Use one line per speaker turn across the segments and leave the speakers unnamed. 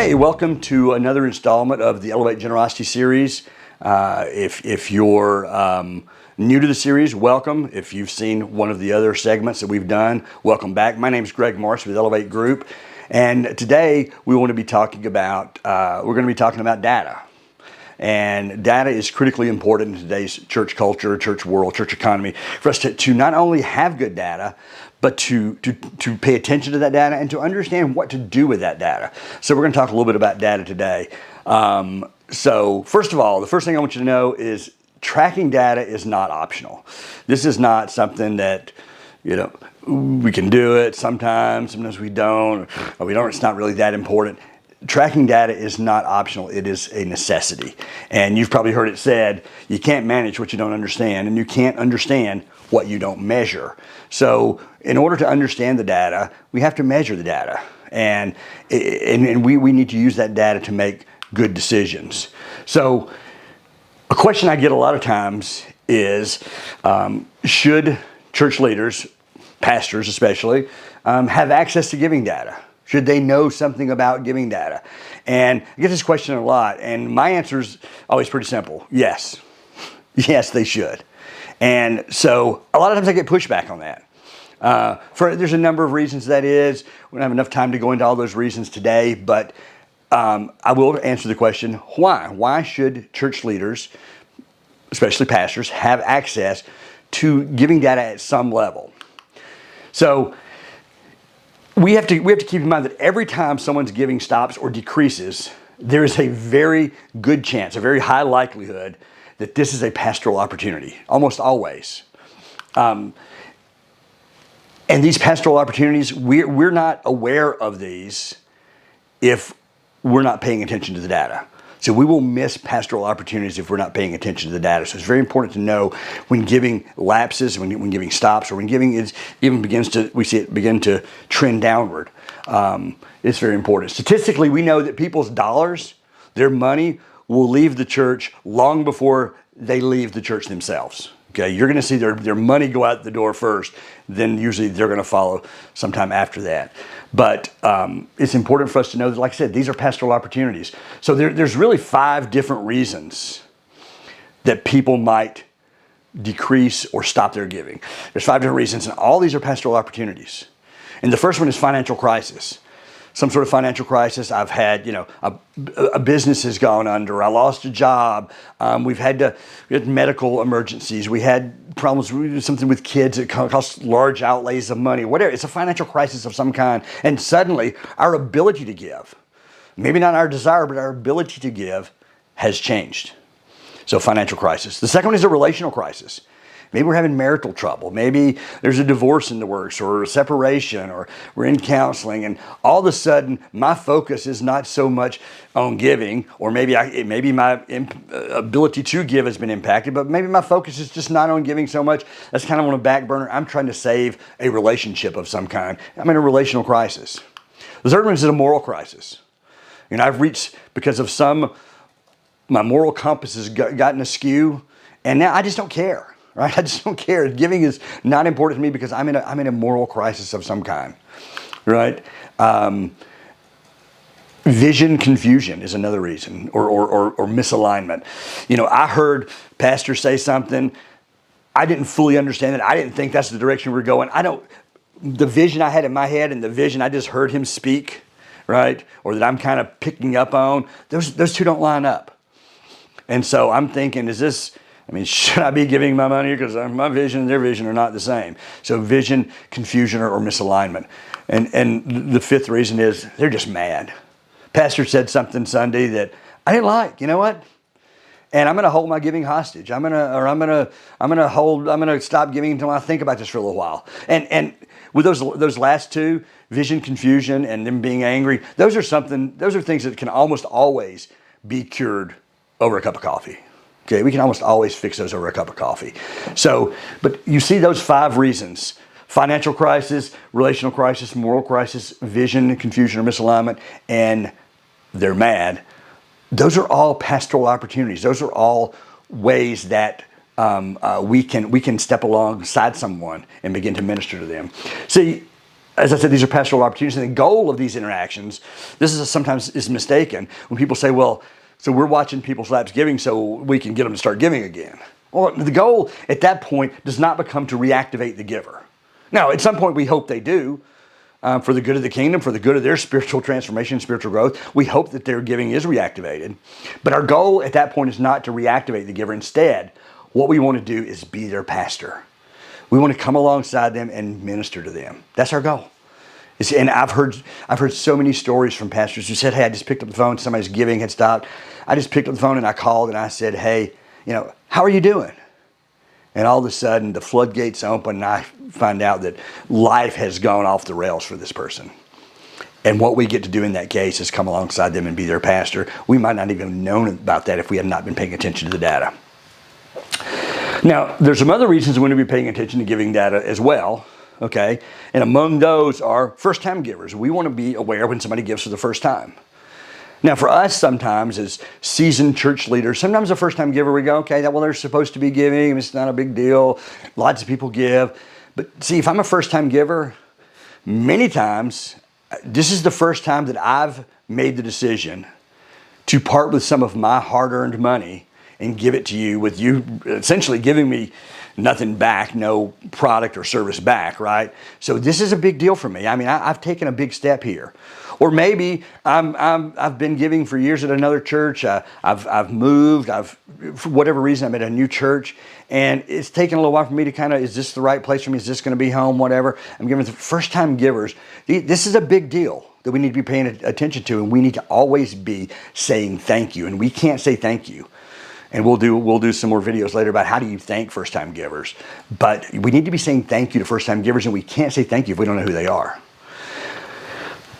Hey, welcome to another installment of the Elevate Generosity series. If you're new to the series, welcome. If you've seen one of the other segments that we've done, welcome back. My name is Greg Marsh with Elevate Group, and today we want to be talking about data. And data is critically important in today's church culture, church world, church economy, for us to not only have good data, but to pay attention to that data and to understand what to do with that data. So we're going to talk a little bit about data today. So first of all, the first thing I want you to know is tracking data is not optional. This is not something that, we can do it sometimes we don't, or we don't, it's not really that important. Tracking data is not optional, it is a necessity. And you've probably heard it said, you can't manage what you don't understand, and you can't understand what you don't measure. So in order to understand the data, we have to measure the data. And we need to use that data to make good decisions. So a question I get a lot of times is, should church leaders, pastors especially, have access to giving data? Should they know something about giving data? And I get this question a lot, and my answer is always pretty simple. Yes. Yes, they should. And so a lot of times I get pushback on that. There's a number of reasons that is. We don't have enough time to go into all those reasons today, but I will answer the question, why? Why should church leaders, especially pastors, have access to giving data at some level? So we have to keep in mind that every time someone's giving stops or decreases, there is a very good chance, a very high likelihood that this is a pastoral opportunity, almost always. And these pastoral opportunities, we're not aware of these if we're not paying attention to the data. So we will miss pastoral opportunities if we're not paying attention to the data. So it's very important to know when giving lapses, when giving stops, or when giving we see it begin to trend downward. It's very important. Statistically, we know that people's dollars, their money, will leave the church long before they leave the church themselves. Okay, you're going to see their money go out the door first, then usually they're going to follow sometime after that. But it's important for us to know that, like I said, these are pastoral opportunities. So there's really 5 different reasons that people might decrease or stop their giving. There's 5 different reasons, and all these are pastoral opportunities. And the first one is financial crisis. Some sort of financial crisis. I've had, a business has gone under. I lost a job. We had medical emergencies. We had problems, something with kids that cost large outlays of money, whatever. It's a financial crisis of some kind. And suddenly our ability to give, maybe not our desire, but our ability to give has changed. So financial crisis. The second one is a relational crisis. Maybe we're having marital trouble. Maybe there's a divorce in the works, or a separation, or we're in counseling, and all of a sudden my focus is not so much on giving, or maybe my ability to give has been impacted, but maybe my focus is just not on giving so much. That's kind of on a back burner. I'm trying to save a relationship of some kind. I'm in a relational crisis. The third one is a moral crisis. I've reached, because of my moral compass has gotten askew, and now I just don't care. Right? I just don't care. Giving is not important to me because I'm in a moral crisis of some kind. Right? Vision confusion is another reason, or misalignment. I heard pastors say something. I didn't fully understand it. I didn't think that's the direction we're going. The vision I had in my head and the vision I just heard him speak, right? Or that I'm kind of picking up on, those two don't line up. And so I'm thinking, should I be giving my money? Because my vision and their vision are not the same. So vision, confusion, or misalignment. And the fifth reason is they're just mad. Pastor said something Sunday that I didn't like. You know what? And I'm going to hold my giving hostage. I'm going to stop giving until I think about this for a little while. And with those last two, vision, confusion, and them being angry, those are things that can almost always be cured over a cup of coffee. Okay, we can almost always fix those over a cup of coffee. So, but you see those 5 reasons: financial crisis, relational crisis, moral crisis, vision, confusion, or misalignment, and they're mad. Those are all pastoral opportunities. Those are all ways that we can step alongside someone and begin to minister to them. See, as I said, these are pastoral opportunities, and the goal of these interactions, this is sometimes is mistaken when people say, well, so we're watching people's laps giving so we can get them to start giving again. Well, the goal at that point does not become to reactivate the giver. Now, at some point we hope they do, for the good of the kingdom, for the good of their spiritual transformation, spiritual growth. We hope that their giving is reactivated. But our goal at that point is not to reactivate the giver. Instead, what we want to do is be their pastor. We want to come alongside them and minister to them. That's our goal. And I've heard so many stories from pastors who said, hey, I just picked up the phone, somebody's giving had stopped. I just picked up the phone and I called and I said, hey, how are you doing? And all of a sudden, the floodgates open, and I find out that life has gone off the rails for this person. And what we get to do in that case is come alongside them and be their pastor. We might not even have known about that if we had not been paying attention to the data. Now, there's some other reasons we want to be paying attention to giving data as well, okay? And among those are first-time givers. We want to be aware when somebody gives for the first time. Now, for us, sometimes as seasoned church leaders, sometimes a first-time giver, we go, okay, well, they're supposed to be giving. It's not a big deal. Lots of people give. But see, if I'm a first-time giver, many times, this is the first time that I've made the decision to part with some of my hard-earned money and give it to you, with you essentially giving me nothing back, no product or service back, right? So this is a big deal for me. I mean, I've taken a big step here. Or maybe I've been giving for years at another church. I've moved. For whatever reason, I'm at a new church, and it's taken a little while for me to kind of, is this the right place for me? Is this going to be home? Whatever. I'm giving to first-time givers. This is a big deal that we need to be paying attention to, and we need to always be saying thank you. And we can't say thank you. And we'll do some more videos later about how do you thank first-time givers. But we need to be saying thank you to first-time givers, and we can't say thank you if we don't know who they are.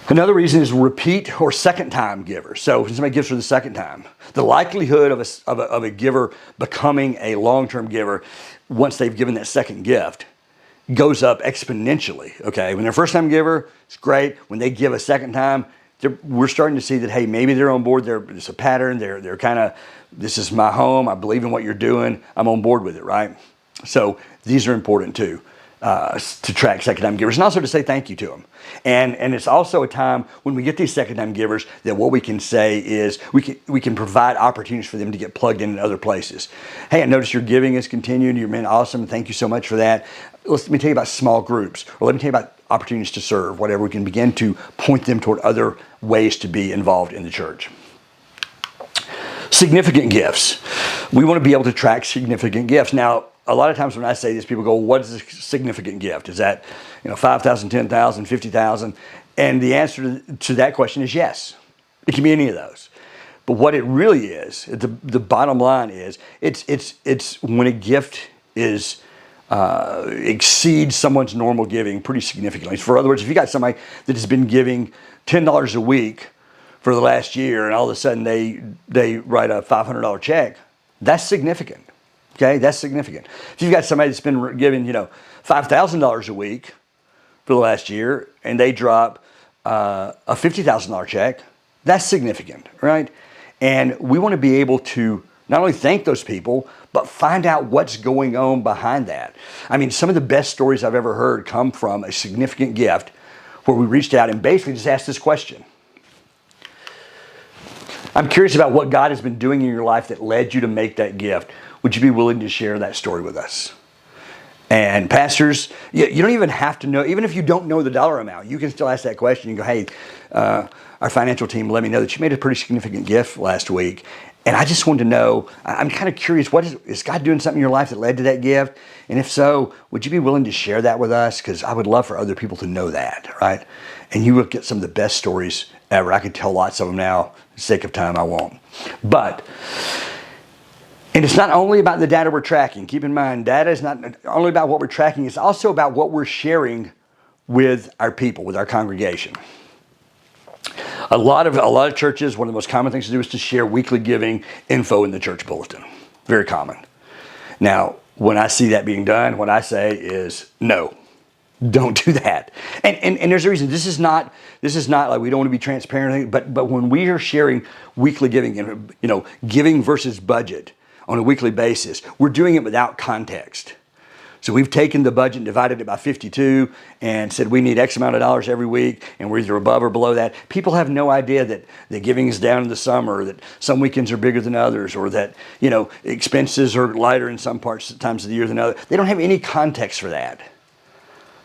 Another reason is repeat or second-time givers. So when somebody gives for the second time, the likelihood of a giver becoming a long-term giver once they've given that second gift goes up exponentially. Okay, when they're a first-time giver, it's great. When they give a second time, we're starting to see that, hey, maybe they're on board. It's a pattern. They're kind of, this is my home. I believe in what you're doing. I'm on board with it, right? So these are important too, to track second-time givers, and also to say thank you to them. And it's also a time when we get these second-time givers that what we can say is we can provide opportunities for them to get plugged in other places. Hey, I noticed your giving has continued. You've been awesome. Thank you so much for that. Let me tell you about small groups, or let me tell you about opportunities to serve, whatever. We can begin to point them toward other ways to be involved in the church. Significant gifts. We want to be able to track significant gifts. Now, a lot of times when I say this, people go, what is a significant gift? Is that, $5,000, $10,000, $50,000? And the answer to that question is yes. It can be any of those. But what it really is, the bottom line is, it's when a gift is exceeds someone's normal giving pretty significantly. For other words, if you got somebody that has been giving $10 a week for the last year, and all of a sudden they write a $500 check, that's significant. Okay, that's significant. If you've got somebody that's been giving, $5,000 a week for the last year, and they drop a $50,000 check, that's significant, right? And we want to be able to not only thank those people, but find out what's going on behind that. I mean, some of the best stories I've ever heard come from a significant gift where we reached out and basically just asked this question. I'm curious about what God has been doing in your life that led you to make that gift. Would you be willing to share that story with us? And pastors, you don't even have to know, even if you don't know the dollar amount, you can still ask that question. You go, hey, our financial team let me know that you made a pretty significant gift last week. And I just wanted to know, I'm kind of curious, is God doing something in your life that led to that gift? And if so, would you be willing to share that with us? Because I would love for other people to know that, right? And you will get some of the best stories ever. I could tell lots of them now. For the sake of time, I won't. And it's not only about the data we're tracking. Keep in mind, data is not only about what we're tracking, it's also about what we're sharing with our people, with our congregation. A lot of churches, one of the most common things to do is to share weekly giving info in the church bulletin. Very common. Now, when I see that being done, what I say is no. Don't do that. And there's a reason. This is not like we don't want to be transparent, but when we are sharing weekly giving, giving versus budget on a weekly basis, we're doing it without context. So we've taken the budget and divided it by 52 and said we need X amount of dollars every week, and we're either above or below that. People have no idea that the giving is down in the summer, that some weekends are bigger than others, or that, you know, expenses are lighter in some times of the year than others. They don't have any context for that.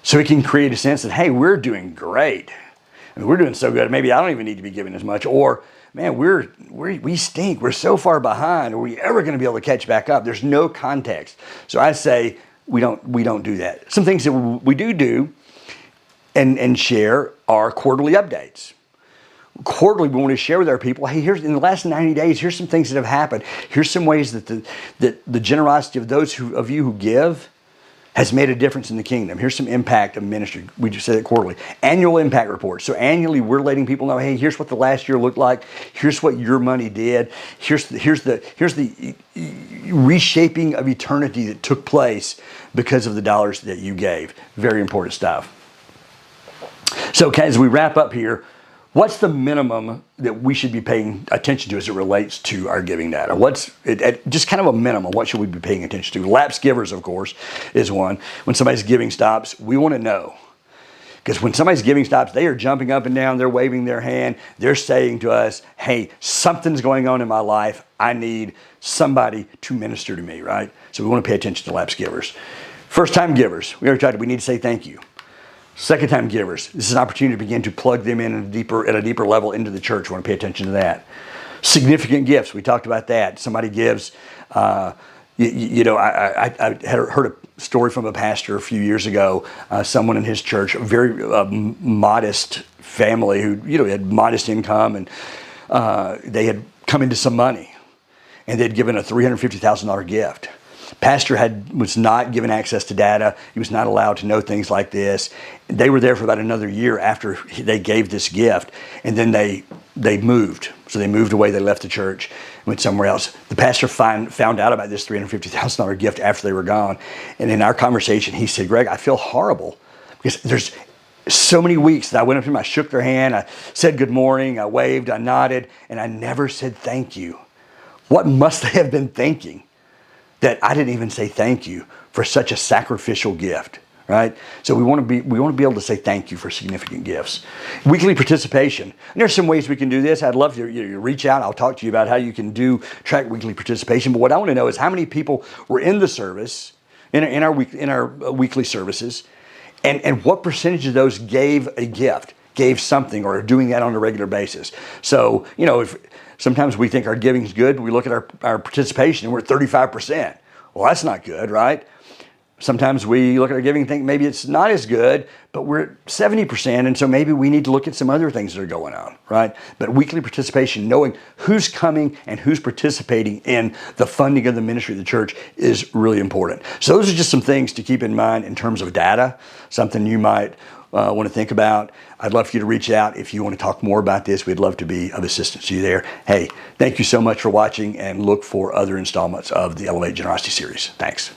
So it can create a sense that, hey, we're doing great. I mean, we're doing so good, maybe I don't even need to be giving as much. Or, man, we stink. We're so far behind. Are we ever going to be able to catch back up? There's no context. So I say we don't do that. Some things that we do and share are quarterly updates. Quarterly, we want to share with our people, hey, here's in the last 90 days, here's some things that have happened. Here's some ways that the generosity of those of you who give has made a difference in the kingdom. Here's some impact of ministry. We just said it quarterly. Annual impact reports. So annually, we're letting people know, hey, here's what the last year looked like. Here's what your money did. Here's the reshaping of eternity that took place because of the dollars that you gave. Very important stuff. So as we wrap up here, what's the minimum that we should be paying attention to as it relates to our giving data? What's just kind of a minimum? What should we be paying attention to? Lapsed givers, of course, is one. When somebody's giving stops, we want to know. Because when somebody's giving stops, they are jumping up and down, they're waving their hand, they're saying to us, hey, something's going on in my life. I need somebody to minister to me, right? So we want to pay attention to lapsed givers. First-time givers, we need to say thank you. Second-time givers, this is an opportunity to begin to plug them in at a deeper level into the church. We want to pay attention to that. Significant gifts, we talked about that. Somebody gives, I had heard a story from a pastor a few years ago. Someone in his church, a very modest family who had modest income, and they had come into some money, and they'd given a $350,000 gift. Pastor was not given access to data. He was not allowed to know things like this. They were there for about another year after they gave this gift, and then they moved. So they moved away. They left the church, went somewhere else. The pastor found out about this $350,000 gift after they were gone. And in our conversation, he said, Greg, I feel horrible because there's so many weeks that I went up to him, I shook their hand, I said good morning, I waved, I nodded, and I never said thank you. What must they have been thinking? That I didn't even say thank you for such a sacrificial gift, right? So we want to be able to say thank you for significant gifts. Weekly participation. And there's some ways we can do this. I'd love to reach out. I'll talk to you about how you can track weekly participation. But what I want to know is how many people were in the service, in our weekly services, and what percentage of those gave a gift, gave something, or are doing that on a regular basis. So, if sometimes we think our giving is good, but we look at our participation and we're at 35%. Well, that's not good, right? Sometimes we look at our giving and think maybe it's not as good, but we're at 70%, and so maybe we need to look at some other things that are going on, right? But weekly participation, knowing who's coming and who's participating in the funding of the ministry of the church is really important. So those are just some things to keep in mind in terms of data, something you might want to think about. I'd love for you to reach out if you want to talk more about this. We'd love to be of assistance to you there. Hey, thank you so much for watching, and look for other installments of the Elevate Generosity series. Thanks.